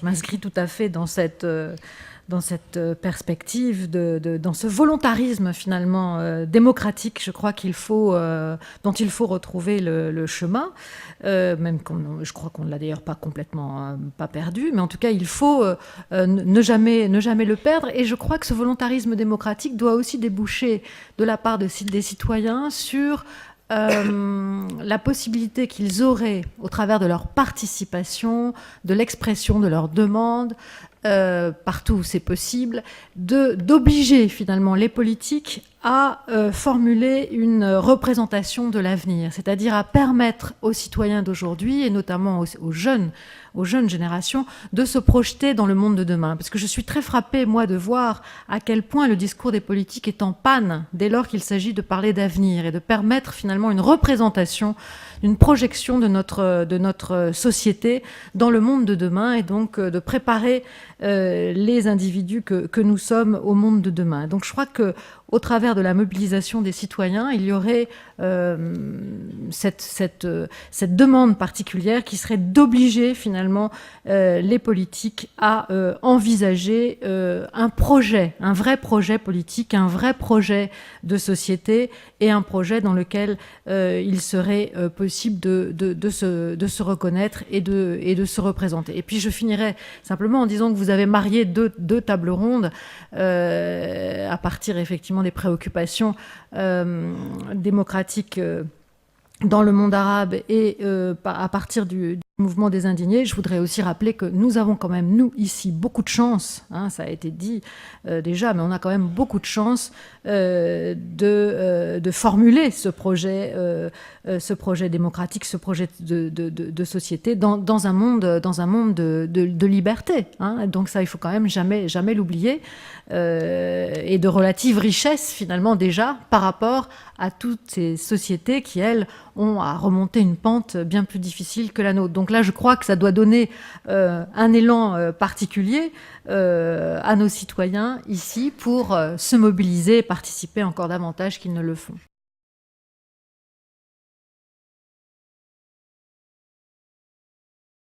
je m'inscris tout à fait dans cette perspective, dans ce volontarisme finalement démocratique, je crois dont il faut retrouver le chemin, je crois qu'on ne l'a d'ailleurs pas complètement pas perdu, mais en tout cas il faut ne jamais le perdre. Et je crois que ce volontarisme démocratique doit aussi déboucher de la part des citoyens sur la possibilité qu'ils auraient, au travers de leur participation, de l'expression de leurs demandes, partout où c'est possible, d'obliger finalement les politiques à formuler une représentation de l'avenir, c'est-à-dire à permettre aux citoyens d'aujourd'hui, et notamment aux jeunes générations, de se projeter dans le monde de demain. Parce que je suis très frappée, moi, de voir à quel point le discours des politiques est en panne dès lors qu'il s'agit de parler d'avenir et de permettre finalement une représentation, une projection de notre société dans le monde de demain, et donc de préparer les individus que nous sommes au monde de demain. Donc je crois qu'au travers de la mobilisation des citoyens, il y aurait cette demande particulière qui serait d'obliger finalement les politiques à envisager un vrai projet politique, un vrai projet de société, et un projet dans lequel il serait possible de se reconnaître et de se représenter. Et puis je finirai simplement en disant que vous avez marié deux tables rondes à partir effectivement des préoccupations démocratiques dans le monde arabe et à partir du mouvement des indignés. Je voudrais aussi rappeler que nous avons quand même, nous, ici, beaucoup de chance, ça a été dit déjà, mais on a quand même beaucoup de chance de formuler ce projet démocratique, ce projet de société dans un monde de liberté. Donc ça, il faut quand même jamais l'oublier, et de relative richesse, finalement, déjà, par rapport à toutes ces sociétés qui, elles, ont à remonter une pente bien plus difficile que la nôtre. Donc là, je crois que ça doit donner un élan particulier à nos citoyens ici pour se mobiliser et participer encore davantage qu'ils ne le font.